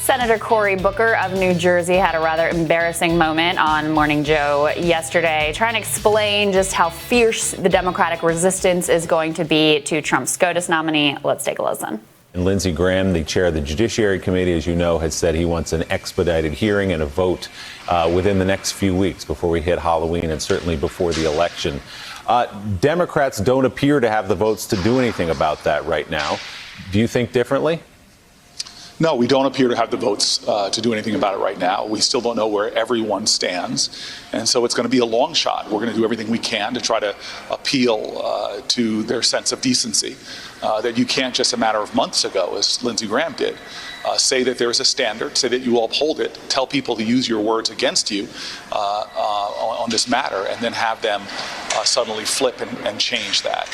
Senator Cory Booker of New Jersey had a rather embarrassing moment on Morning Joe yesterday, trying to explain just how fierce the Democratic resistance is going to be to Trump's SCOTUS nominee. Let's take a listen. And Lindsey Graham, the chair of the Judiciary Committee, as you know, has said he wants an expedited hearing and a vote within the next few weeks before we hit Halloween and certainly before the election. Democrats don't appear to have the votes to do anything about that right now. Do you think differently? No, we don't appear to have the votes to do anything about it right now. We still don't know where everyone stands. And so it's going to be a long shot. We're going to do everything we can to try to appeal to their sense of decency. That you can't just a matter of months ago, as Lindsey Graham did, say that there is a standard, say that you will uphold it, tell people to use your words against you on this matter, and then have them suddenly flip and change that.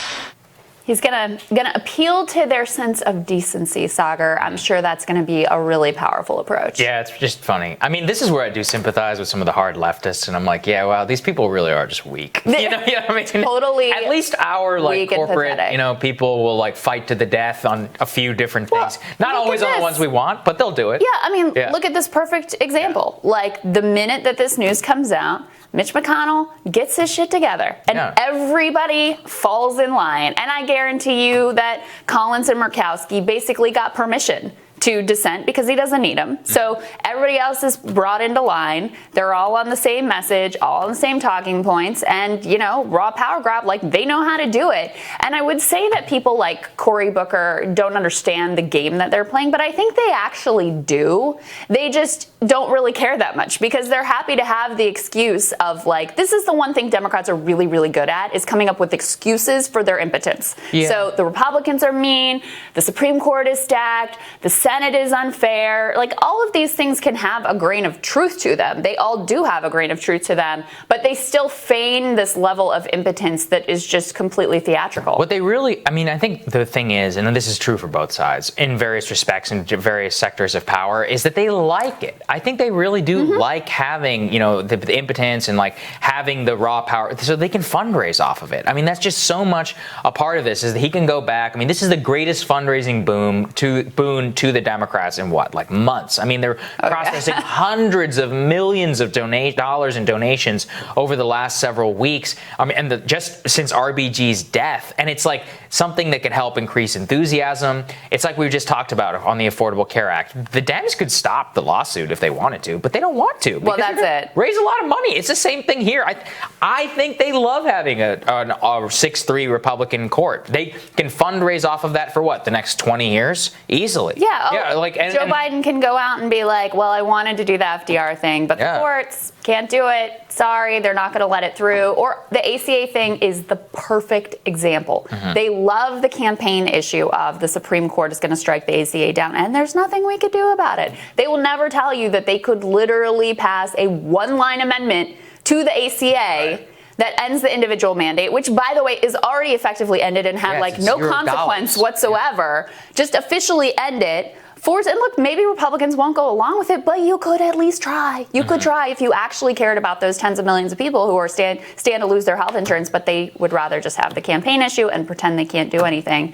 He's gonna appeal to their sense of decency, Saagar. I'm sure that's going to be a really powerful approach. Yeah, it's just funny. I mean, this is where I do sympathize with some of the hard leftists, and I'm like, yeah, wow, these people really are just weak. You know what I mean? Totally. At least our corporate, people will fight to the death on a few different things. Not always on the ones we want, but they'll do it. Yeah, I mean, look at this perfect example. Yeah. Like the minute that this news comes out, Mitch McConnell gets his shit together and everybody falls in line. And I guarantee you that Collins and Murkowski basically got permission to dissent because he doesn't need them. So everybody else is brought into line. They're all on the same message, all on the same talking points, and, raw power grab, they know how to do it. And I would say that people like Cory Booker don't understand the game that they're playing, but I think they actually do. They just don't really care that much because they're happy to have the excuse of this is the one thing Democrats are really, really good at, is coming up with excuses for their impotence. Yeah. So the Republicans are mean, the Supreme Court is stacked, the Senate is unfair. All of these things can have a grain of truth to them. They all do have a grain of truth to them, but they still feign this level of impotence that is just completely theatrical. What they really, I think the thing is, and this is true for both sides in various respects and various sectors of power, is that they like it. I think they really do like having, the impotence and having the raw power so they can fundraise off of it. That's just so much a part of this is that he can go back. This is the greatest fundraising boon to the Democrats in months. They're processing hundreds of millions of dollars in donations over the last several weeks. Just since RBG's death. And it's something that can help increase enthusiasm. It's like we just talked about on the Affordable Care Act. The Dems could stop the lawsuit if they wanted to, but they don't want to. Well, that's it. Raise a lot of money. It's the same thing here. I think they love having a 6-3 Republican court. They can fundraise off of that for the next 20 years? Easily. Yeah. Joe Biden can go out and be like, well, I wanted to do the FDR thing, but the courts can't do it. Sorry, they're not going to let it through. Or the ACA thing is the perfect example. They love the campaign issue of the Supreme Court is going to strike the ACA down, and there's nothing we could do about it. They will never tell you that they could literally pass a one-line amendment to the ACA that ends the individual mandate, which, by the way, is already effectively ended and have no consequence whatsoever. Just officially end it. And look, maybe Republicans won't go along with it, but you could at least try. You could try if you actually cared about those tens of millions of people who are stand to lose their health insurance, but they would rather just have the campaign issue and pretend they can't do anything.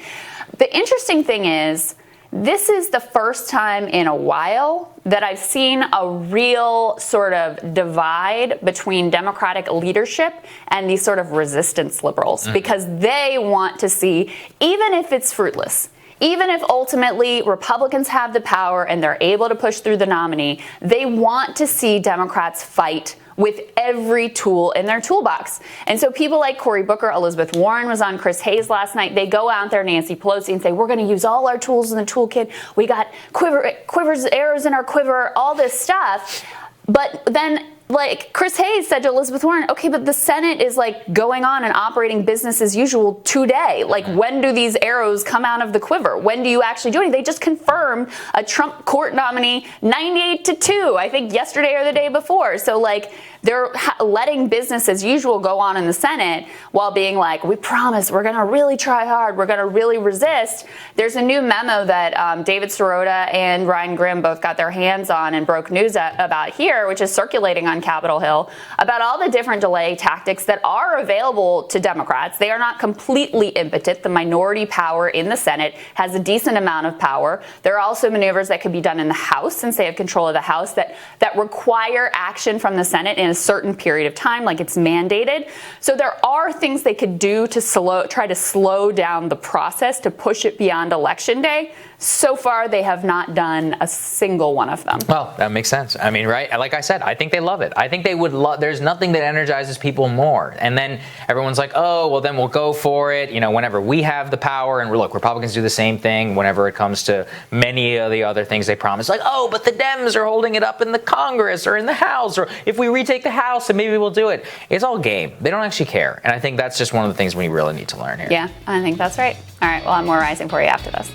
The interesting thing is, this is the first time in a while that I've seen a real sort of divide between Democratic leadership and these sort of resistance liberals, because they want to see, even if it's fruitless, even if ultimately Republicans have the power and they're able to push through the nominee, they want to see Democrats fight with every tool in their toolbox. And so people like Cory Booker, Elizabeth Warren was on Chris Hayes last night. They go out there, Nancy Pelosi, and say, we're going to use all our tools in the toolkit. We got quivers, arrows in our quiver, all this stuff. But then, Chris Hayes said to Elizabeth Warren, okay, but the Senate is going on and operating business as usual today. When do these arrows come out of the quiver? When do you actually do anything? They just confirmed a Trump court nominee 98-2, I think yesterday or the day before. So they're letting business as usual go on in the Senate while being like, we promise we're going to really try hard. We're going to really resist. There's a new memo that David Sirota and Ryan Grimm both got their hands on and broke news about here, which is circulating on Capitol Hill, about all the different delay tactics that are available to Democrats. They are not completely impotent. The minority power in the Senate has a decent amount of power. There are also maneuvers that could be done in the House, since they have control of the House, that require action from the Senate in a certain period of time, like it's mandated. So there are things they could do to try to slow down the process, to push it beyond Election Day. So far, they have not done a single one of them. Well, that makes sense. I mean, right? Like I said, I think they love it. I think they would love, there's nothing that energizes people more. And then everyone's like, oh, well, then we'll go for it. You know, whenever we have the power, and look, Republicans do the same thing whenever it comes to many of the other things they promise. Like, oh, but the Dems are holding it up in the Congress or in the House, or if we retake the House, then maybe we'll do it. It's all game. They don't actually care. And I think that's just one of the things we really need to learn here. Yeah, I think that's right. All right, well, I have more Rising for you after this.